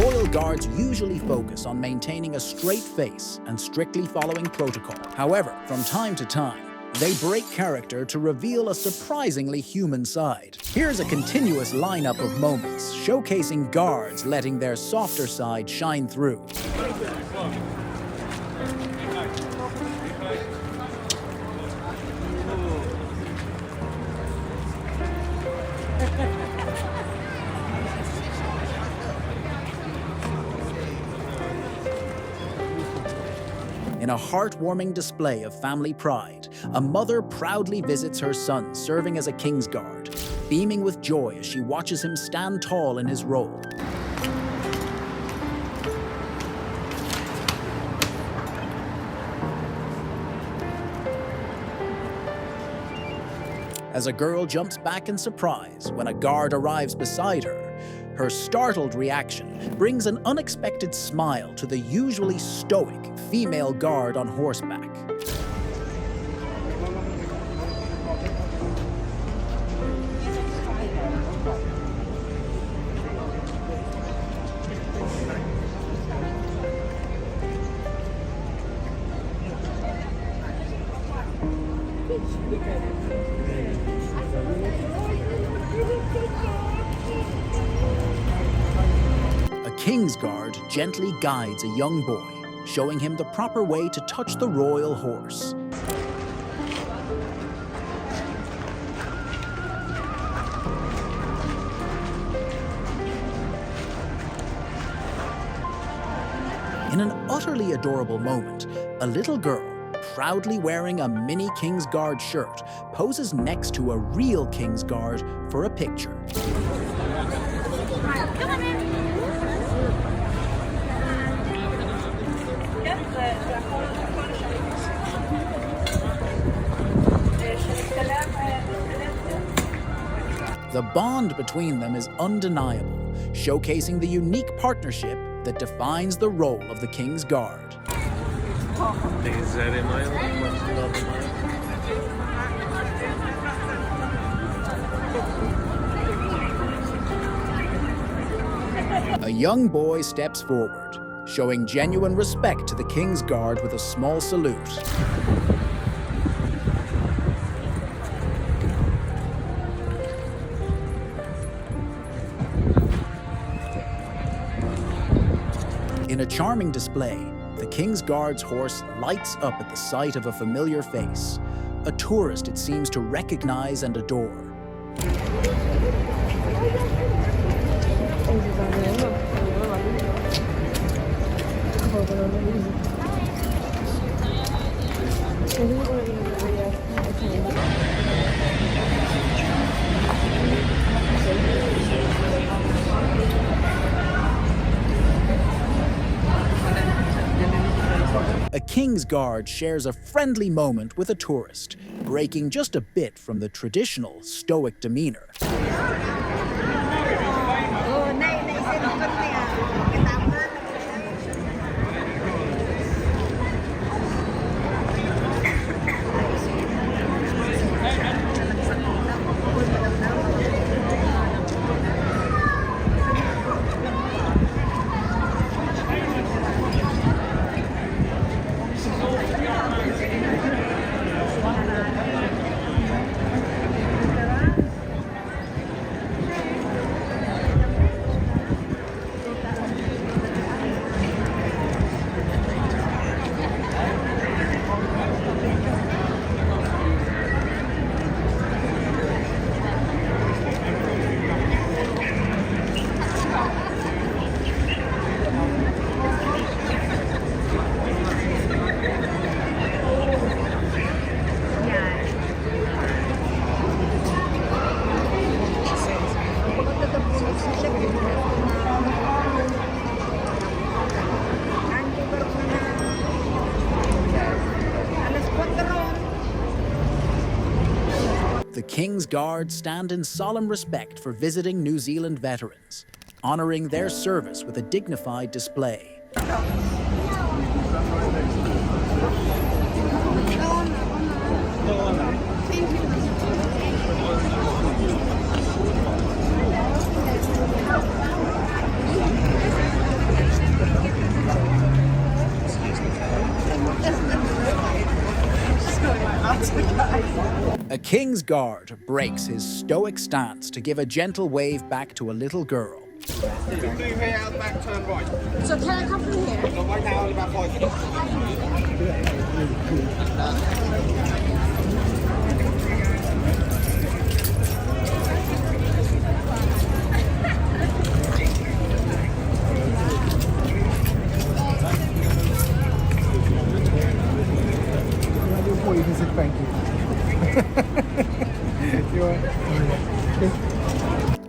Royal guards usually focus on maintaining a straight face and strictly following protocol. However, from time to time, they break character to reveal a surprisingly human side. Here's a continuous lineup of moments showcasing guards letting their softer side shine through. In a heartwarming display of family pride, a mother proudly visits her son serving as a Kingsguard, beaming with joy as she watches him stand tall in his role. As a girl jumps back in surprise when a guard arrives beside her, her startled reaction brings an unexpected smile to the usually stoic female guard on horseback. A Kingsguard gently guides a young boy, showing him the proper way to touch the royal horse. In an utterly adorable moment, a little girl, proudly wearing a mini Kingsguard shirt, poses next to a real Kingsguard for a picture. The bond between them is undeniable, showcasing the unique partnership that defines the role of the Kingsguard. A young boy steps forward, showing genuine respect to the Kingsguard with a small salute. In a charming display, the Kingsguard's horse lights up at the sight of a familiar face, a tourist it seems to recognize and adore. A Kingsguard shares a friendly moment with a tourist, breaking just a bit from the traditional stoic demeanor. The Kingsguard stand in solemn respect for visiting New Zealand veterans, honoring their service with a dignified display. king's guard breaks his stoic stance to give a gentle wave back to a little girl. Do here out back, turn right. So can I come from here? Not right now, only about 5 minutes. You can say thank you.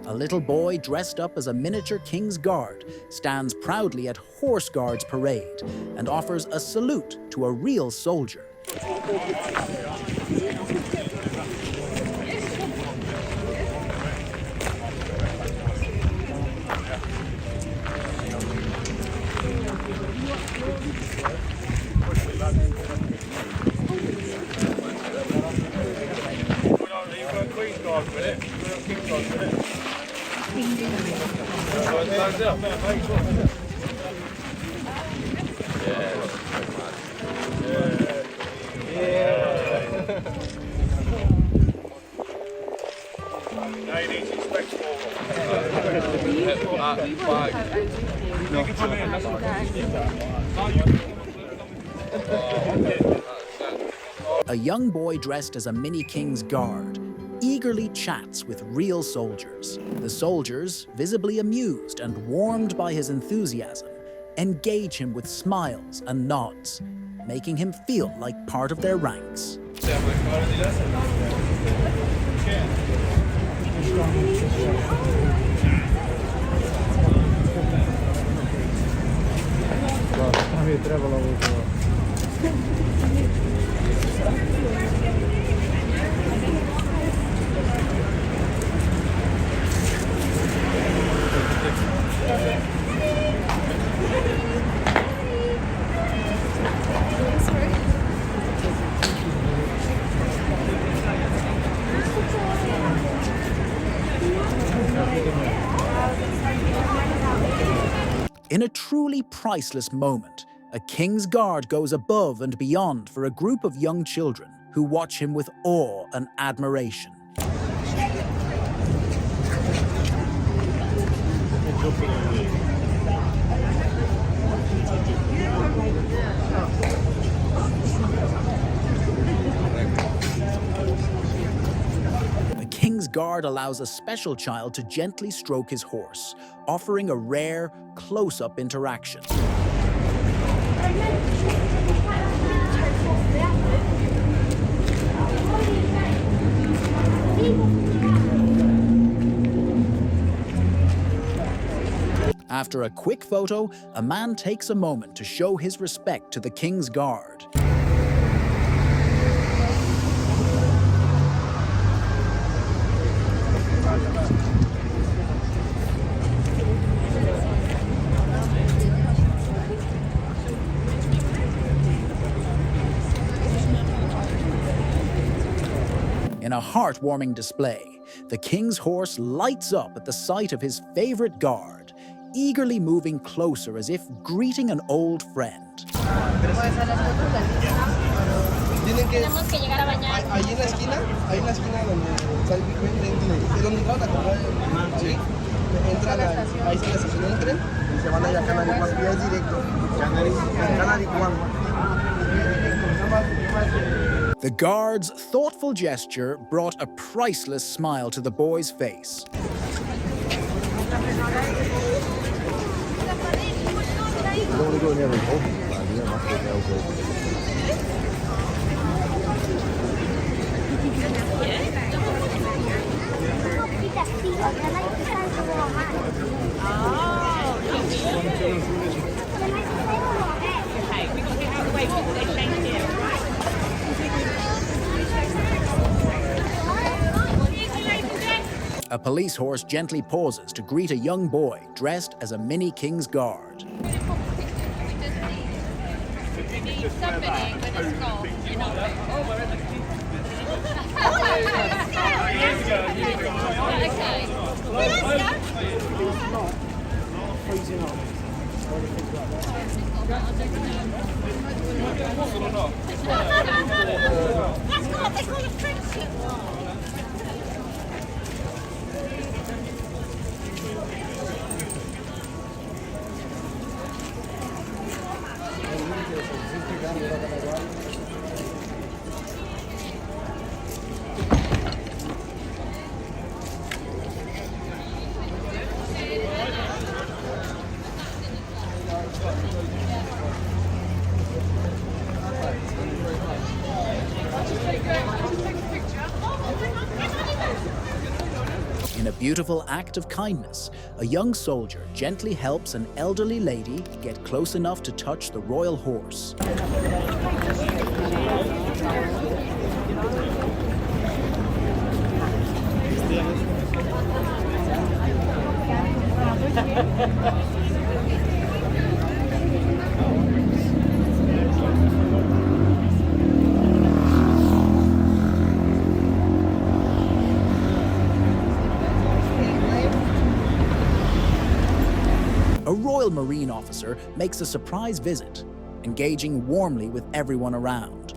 A little boy dressed up as a miniature king's guard stands proudly at Horse Guard's parade and offers a salute to a real soldier. A young boy dressed as a mini king's guard eagerly chats with real soldiers. The soldiers, visibly amused and warmed by his enthusiasm, engage him with smiles and nods, making him feel like part of their ranks. In a truly priceless moment, a king's guard goes above and beyond for a group of young children who watch him with awe and admiration. The king's guard allows a special child to gently stroke his horse, offering a rare, close-up interaction. After a quick photo, a man takes a moment to show his respect to the king's guard. In a heartwarming display, the king's horse lights up at the sight of his favorite guard, eagerly moving closer as if greeting an old friend. Tienen que llegar a bañar. Ahí en la esquina donde está el donde está la comida. Sí. Entran ahí está la estación, entren y se van allá a Canary Wharf, ya es directo. Canary Wharf. The guard's thoughtful gesture brought a priceless smile to the boy's face. A police horse gently pauses to greet a young boy dressed as a mini king's guard. In a beautiful act of kindness, a young soldier gently helps an elderly lady get close enough to touch the royal horse. A Royal Marine officer makes a surprise visit, engaging warmly with everyone around.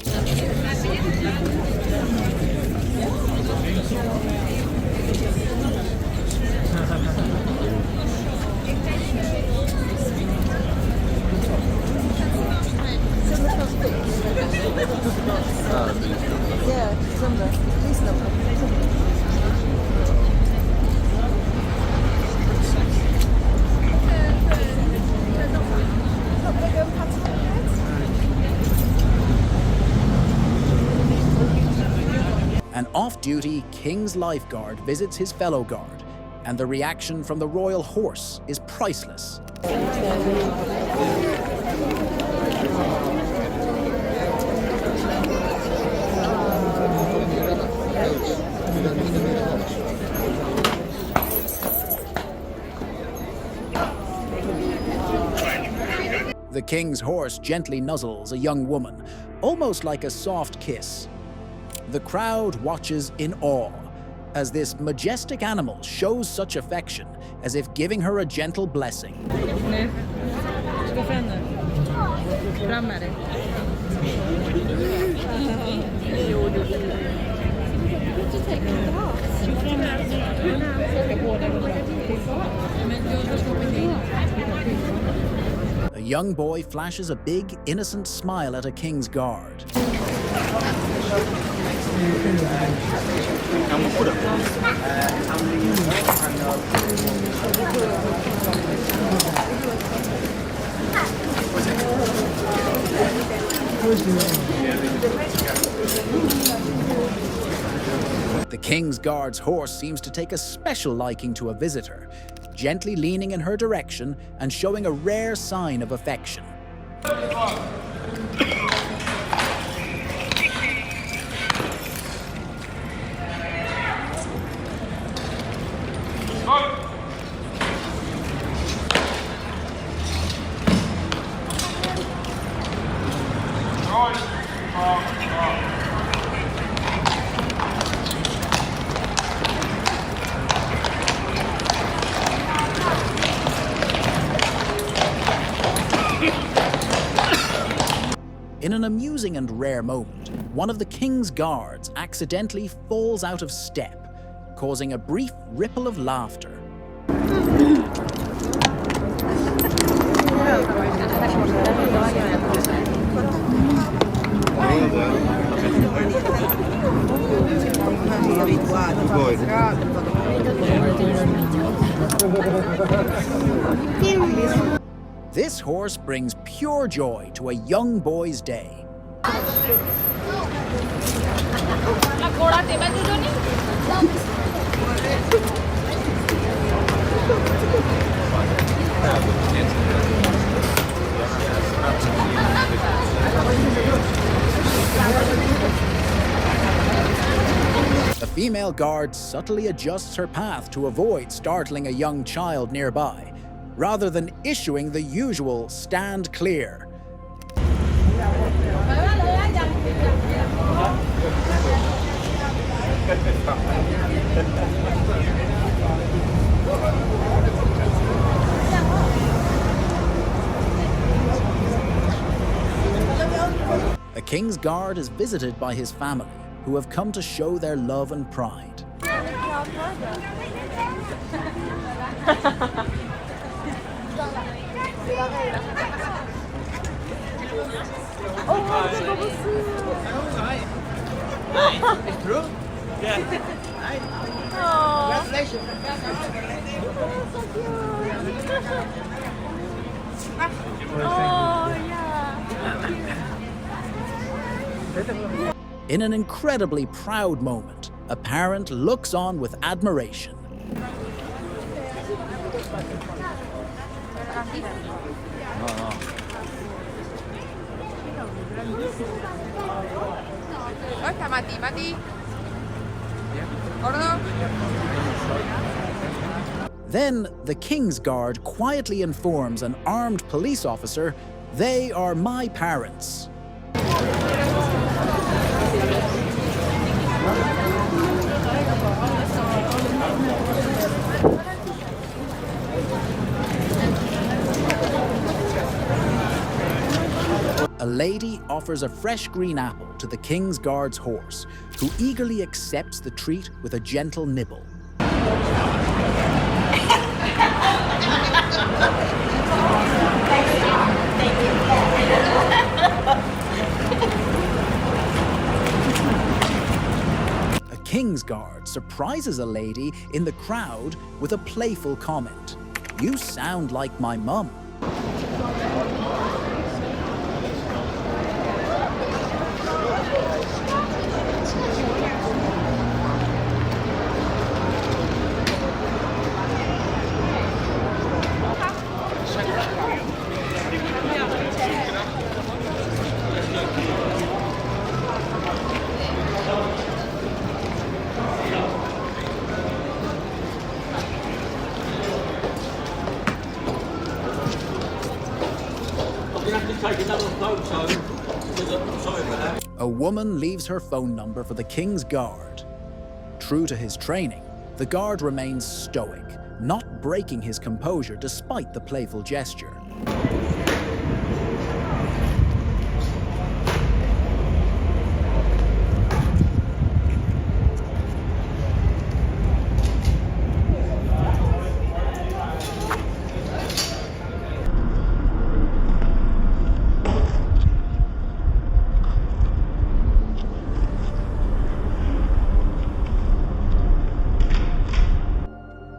An off-duty King's lifeguard visits his fellow guard, and the reaction from the royal horse is priceless. The king's horse gently nuzzles a young woman, almost like a soft kiss. The crowd watches in awe as this majestic animal shows such affection, as if giving her a gentle blessing. A young boy flashes a big, innocent smile at a king's guard. The king's guard's horse seems to take a special liking to a visitor, gently leaning in her direction and showing a rare sign of affection. In an amusing and rare moment, one of the king's guards accidentally falls out of step, causing a brief ripple of laughter. This horse brings pure joy to a young boy's day. The female guard subtly adjusts her path to avoid startling a young child nearby, rather than issuing the usual "stand clear." King's Guard is visited by his family, who have come to show their love and pride. It's true? Yeah. Congratulations. In an incredibly proud moment, a parent looks on with admiration. Then, the King's Guard quietly informs an armed police officer, "They are my parents." A lady offers a fresh green apple to the King's Guard's horse, who eagerly accepts the treat with a gentle nibble. A King's Guard surprises a lady in the crowd with a playful comment. "You sound like my mum." A woman leaves her phone number for the King's Guard. True to his training, the guard remains stoic, not breaking his composure despite the playful gesture.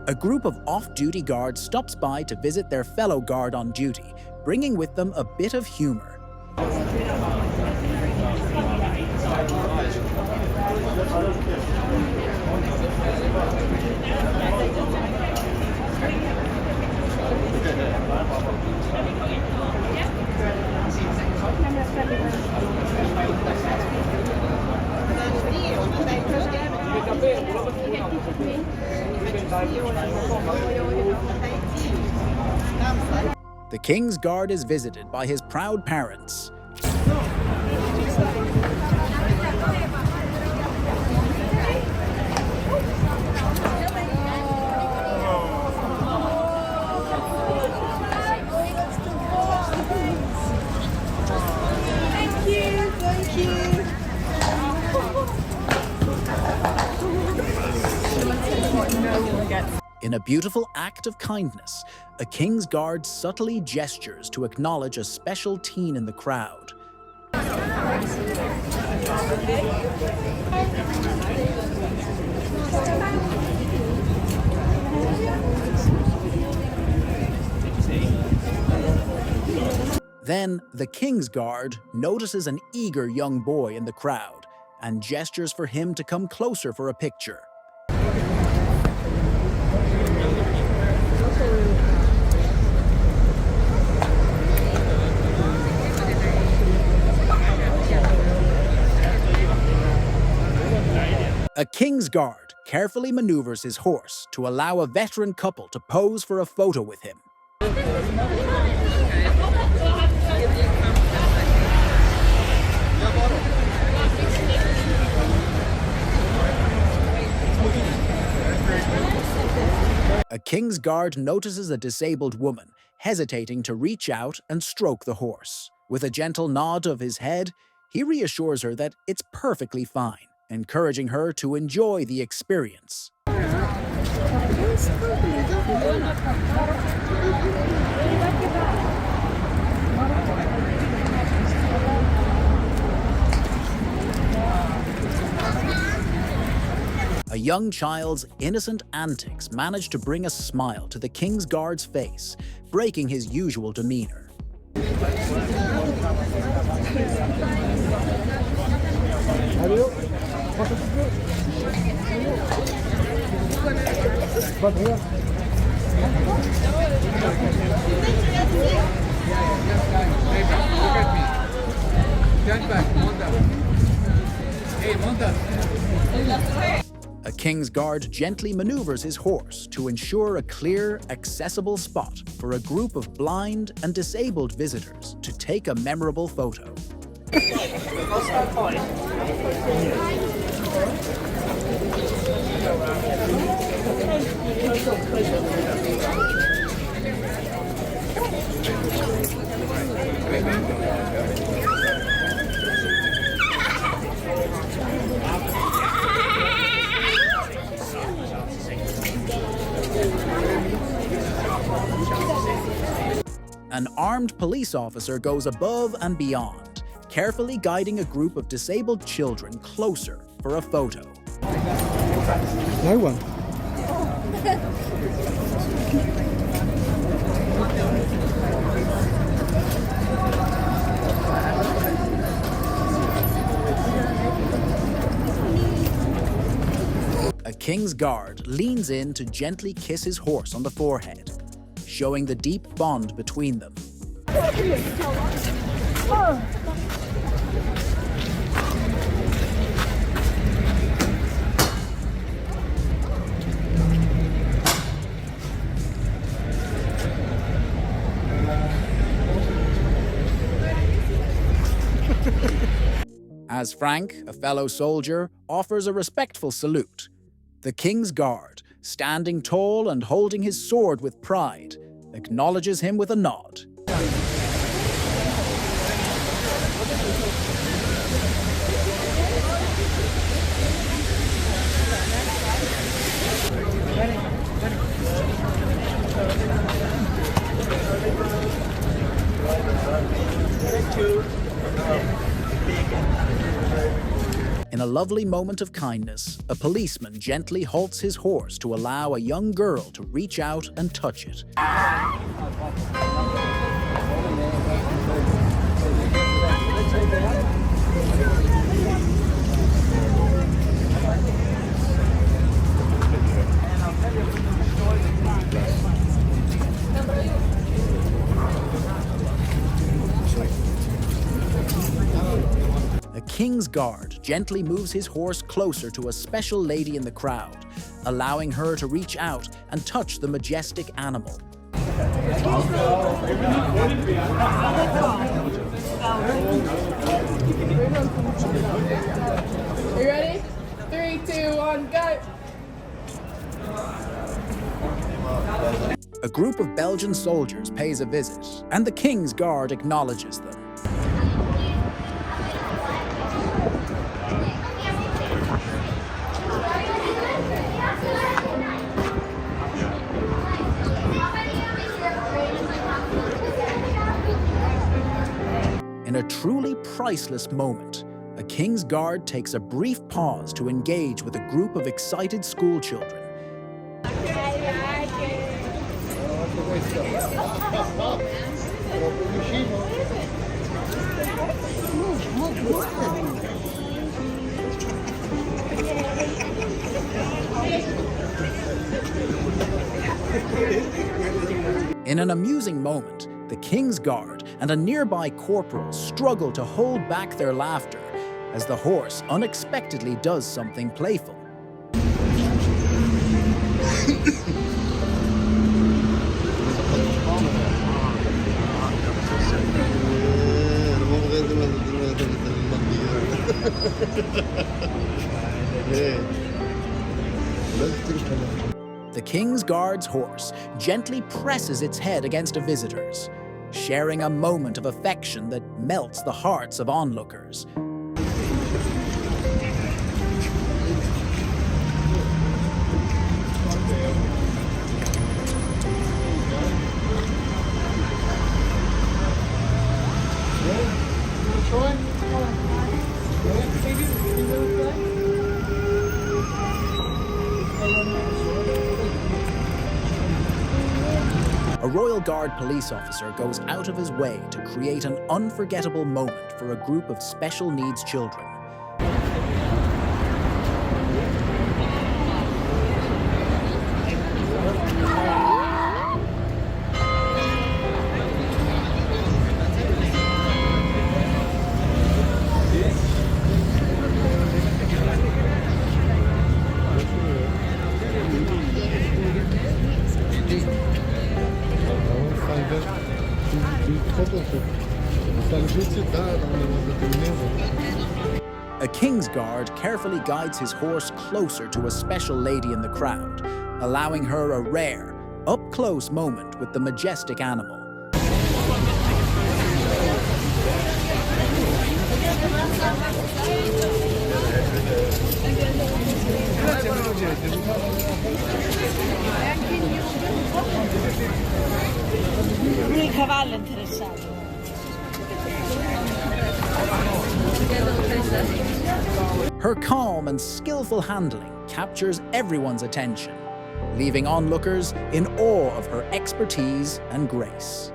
A group of off-duty guards stops by to visit their fellow guard on duty, bringing with them a bit of humor. The King's Guard is visited by his proud parents. Thank you. In a beautiful act of kindness, a King's Guard subtly gestures to acknowledge a special teen in the crowd. Then, the King's Guard notices an eager young boy in the crowd and gestures for him to come closer for a picture. A King's Guard carefully maneuvers his horse to allow a veteran couple to pose for a photo with him. A King's Guard notices a disabled woman hesitating to reach out and stroke the horse. With a gentle nod of his head, He reassures her that it's perfectly fine, encouraging her to enjoy the experience. A young child's innocent antics manage to bring a smile to the King's Guard's face, breaking his usual demeanor. A King's Guard gently maneuvers his horse to ensure a clear, accessible spot for a group of blind and disabled visitors to take a memorable photo. An armed police officer goes above and beyond, carefully guiding a group of disabled children closer for a photo. No one. A King's Guard leans in to gently kiss his horse on the forehead, showing the deep bond between them. As Frank, a fellow soldier, offers a respectful salute, the King's Guard, standing tall and holding his sword with pride, acknowledges him with a nod. In a lovely moment of kindness, a policeman gently halts his horse to allow a young girl to reach out and touch it. The King's Guard gently moves his horse closer to a special lady in the crowd, allowing her to reach out and touch the majestic animal. You ready? 3, 2, 1, go! A group of Belgian soldiers pays a visit, and the King's Guard acknowledges them. In a truly priceless moment, a King's Guard takes a brief pause to engage with a group of excited schoolchildren. In an amusing moment, the King's Guard and a nearby corporal struggle to hold back their laughter as the horse unexpectedly does something playful. The King's Guard's horse gently presses its head against a visitor's, sharing a moment of affection that melts the hearts of onlookers. A Royal Guard police officer goes out of his way to create an unforgettable moment for a group of special needs children. A King's Guard carefully guides his horse closer to a special lady in the crowd, allowing her a rare, up-close moment with the majestic animal. Il cavallo interessato. Her calm and skillful handling captures everyone's attention, leaving onlookers in awe of her expertise and grace.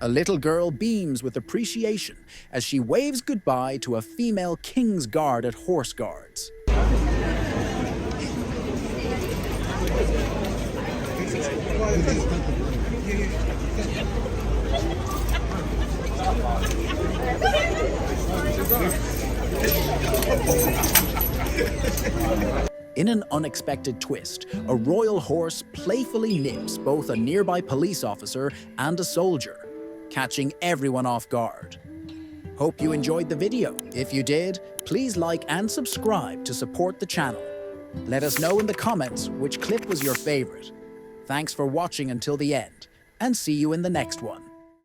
A little girl beams with appreciation as she waves goodbye to a female King's Guard at Horse Guards. In an unexpected twist, a royal horse playfully nips both a nearby police officer and a soldier, catching everyone off guard. Hope you enjoyed the video. If you did, please like and subscribe to support the channel. Let us know in the comments which clip was your favorite. Thanks for watching until the end, and see you in the next one.